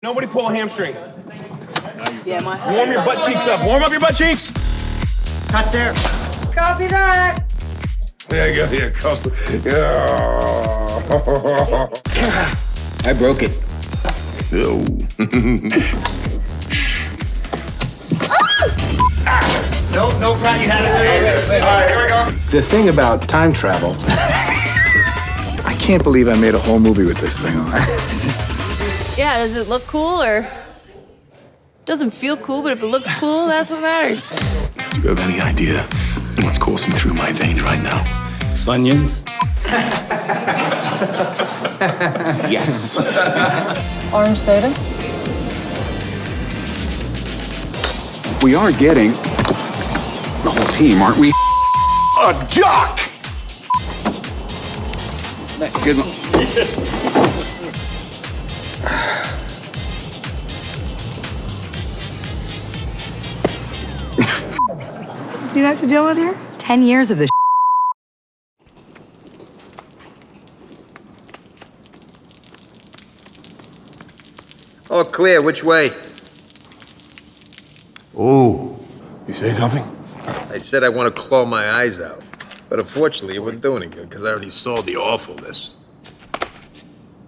Nobody pull a hamstring. Yeah, Warm your butt cheeks up. Warm up your butt cheeks. Cut there. Copy that. There you go. Yeah, copy. Yeah. I broke it. Ew. No problem. You had it. All right, here we go. The thing about time travel, I can't believe I made a whole movie with this thing on. Yeah, does it look cool or doesn't feel cool, but if it looks cool, that's what matters. Do you have any idea what's coursing through my veins right now? Funyuns? Yes. Orange soda. We are getting the whole team, aren't we? A duck! Good one. See what I have to deal with here? 10 years of this. All clear. Which way? Oh, you say something? I said I want to claw my eyes out. But unfortunately, it wouldn't do any good because I already saw the awfulness.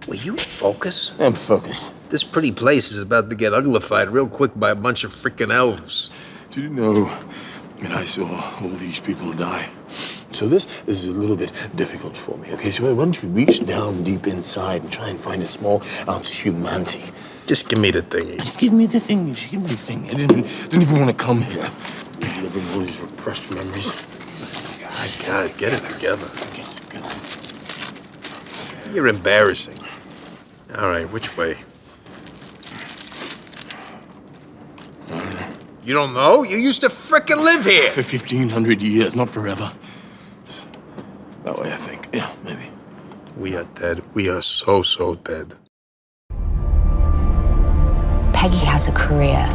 Will you focus? I'm focused. This pretty place is about to get uglified real quick by a bunch of freaking elves. Do you know that I saw all these people die? So this is a little bit difficult for me, okay? So why don't you reach down deep inside and try and find a small ounce of humanity? Just give me the thingy. Just give me the thing. Just give me the thing. I didn't even want to come here. I'm living all these repressed memories. God, get it together. Just go. You're embarrassing. All right, which way? You don't know? You used to frickin' live here. For 1,500 years, not forever. That way, I think. Yeah, maybe. We are dead. We are so dead. Peggy has a career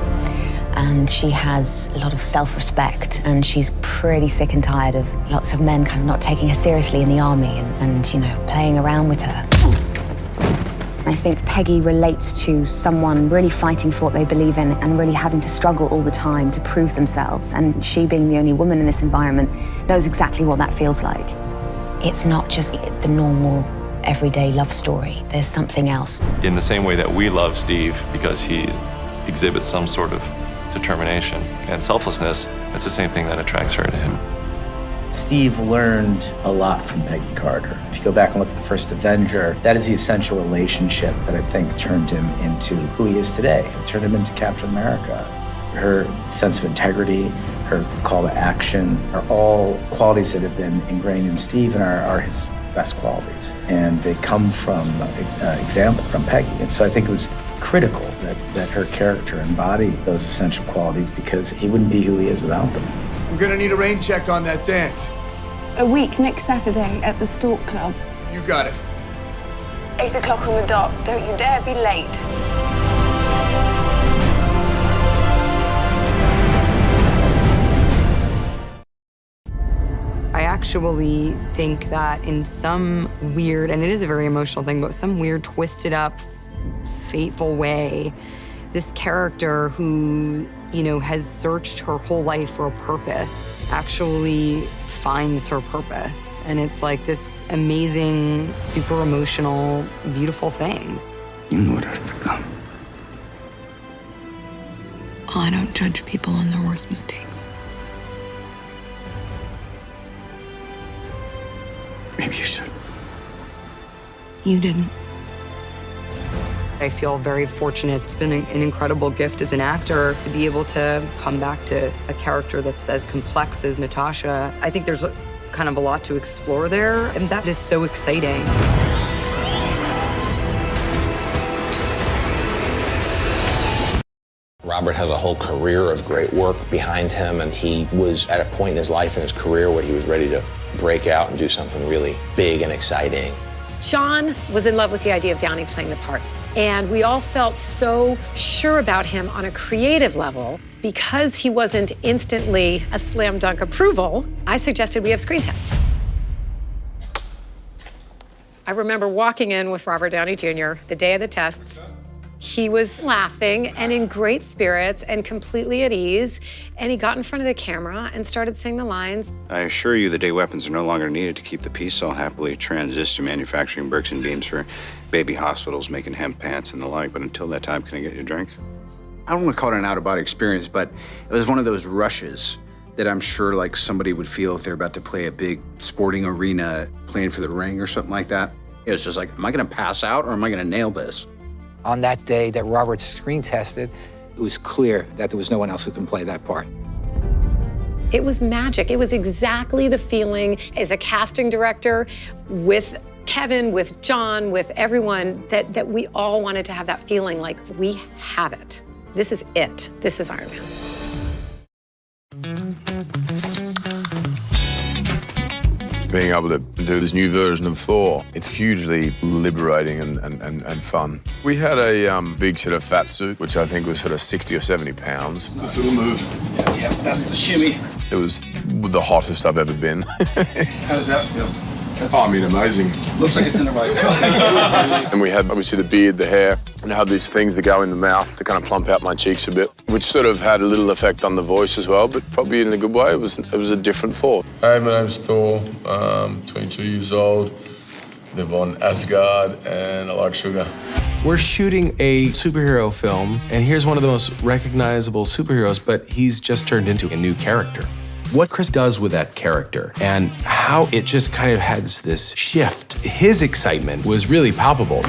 and she has a lot of self-respect, and she's pretty sick and tired of lots of men kind of not taking her seriously in the army and you know, playing around with her. I think Peggy relates to someone really fighting for what they believe in and really having to struggle all the time to prove themselves, and she, being the only woman in this environment, knows exactly what that feels like. It's not just the normal everyday love story. There's something else. In the same way that we love Steve because he exhibits some sort of determination and selflessness, it's the same thing that attracts her to him. Steve learned a lot from Peggy Carter. If you go back and look at the first Avenger, that is the essential relationship that I think turned him into who he is today. It turned him into Captain America. Her sense of integrity, her call to action are all qualities that have been ingrained in Steve and are his best qualities. And they come from example from Peggy. And so I think it was critical that her character embodied those essential qualities, because he wouldn't be who he is without them. I'm gonna need a rain check on that dance. A week next Saturday at the Stalk Club. You got it. 8 o'clock on the dot. Don't you dare be late. I actually think that in some weird, and it is a very emotional thing, but some weird, twisted up, fateful way, this character who, you know, has searched her whole life for a purpose actually finds her purpose. And it's like this amazing, super emotional, beautiful thing. You know what I've become. I don't judge people on their worst mistakes. Maybe you should. You didn't. I feel very fortunate. It's been an incredible gift as an actor to be able to come back to a character that's as complex as Natasha. I think there's kind of a lot to explore there, and that is so exciting. Robert has a whole career of great work behind him, and he was at a point in his life and his career where he was ready to break out and do something really big and exciting. John was in love with the idea of Downey playing the part. And we all felt so sure about him on a creative level. Because he wasn't instantly a slam dunk approval, I suggested we have screen tests. I remember walking in with Robert Downey Jr. the day of the tests, He was laughing and in great spirits and completely at ease. And he got in front of the camera and started saying the lines. I assure you the day weapons are no longer needed to keep the peace cell happily transist to manufacturing bricks and beams for baby hospitals, making hemp pants and the like. But until that time, can I get you a drink? I don't want to call it an out-of-body experience, but it was one of those rushes that I'm sure like somebody would feel if they're about to play a big sporting arena, playing for the ring or something like that. It was just like, am I gonna pass out or am I gonna nail this? On that day that Robert screen tested, it was clear that there was no one else who can play that part. It was magic. It was exactly the feeling as a casting director with Kevin, with John, with everyone, that we all wanted to have that feeling like we have it. This is it. This is Iron Man. Being able to do this new version of Thor, it's hugely liberating and fun. We had a big sort of fat suit, which I think was sort of 60 or 70 pounds. This little move. Yeah, that's the shimmy. It was the hottest I've ever been. How does that feel? Oh, I mean, amazing. Looks like it's in the right spot. And we had, obviously, the beard, the hair, and I had these things that go in the mouth to kind of plump out my cheeks a bit, which sort of had a little effect on the voice as well, but probably in a good way. It was a different Thor. Hi, my name's Thor. 22 years old. Live on Asgard, and I like sugar. We're shooting a superhero film, and here's one of the most recognizable superheroes, but he's just turned into a new character. What Chris does with that character and how it just kind of has this shift. His excitement was really palpable.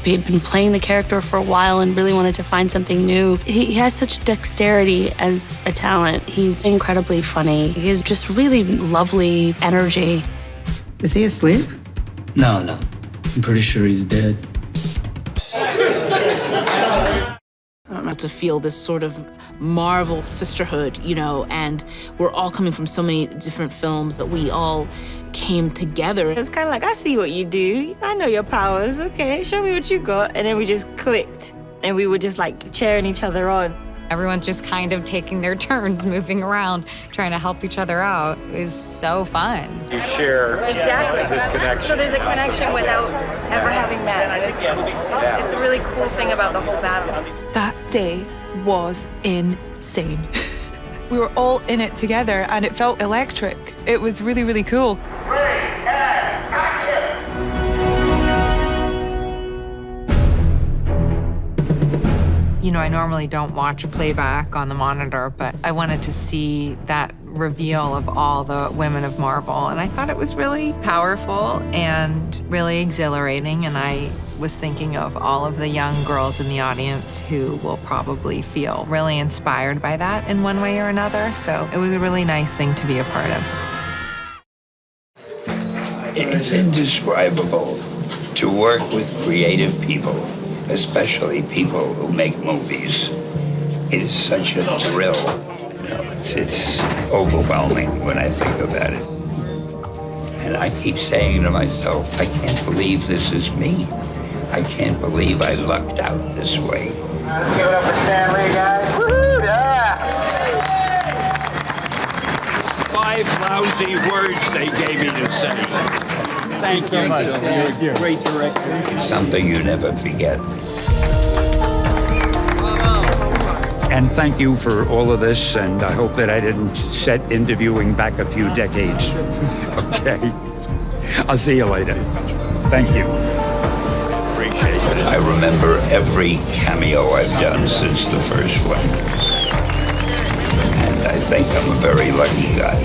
He had been playing the character for a while and really wanted to find something new. He has such dexterity as a talent. He's incredibly funny. He has just really lovely energy. Is he asleep? No. I'm pretty sure he's dead. I don't know, to feel this sort of Marvel sisterhood, you know, and we're all coming from so many different films that we all came together. It's kind of like, I see what you do. I know your powers. Okay, show me what you got. And then we just clicked, and we were just like cheering each other on. Everyone's just kind of taking their turns, moving around, trying to help each other out. It was so fun. You share this connection. So there's a connection without ever having met. It's a really cool thing about the whole battle. That day was insane. We were all in it together and it felt electric. It was really, really cool. You know, I normally don't watch playback on the monitor, but I wanted to see that reveal of all the women of Marvel, and I thought it was really powerful and really exhilarating, and I was thinking of all of the young girls in the audience who will probably feel really inspired by that in one way or another, so it was a really nice thing to be a part of. It's indescribable to work with creative people, especially people who make movies. It is such a thrill. You know, it's overwhelming when I think about it. And I keep saying to myself, I can't believe this is me. I can't believe I lucked out this way. Let's give it up for Stan Lee, guys. Woo-hoo, yeah! 5 lousy words they gave me to say. Thanks so much. You're a great director. It's something you never forget. And thank you for all of this, and I hope that I didn't set interviewing back a few decades. Okay. I'll see you later. Thank you. Appreciate it. I remember every cameo I've done since the first one. And I think I'm a very lucky guy.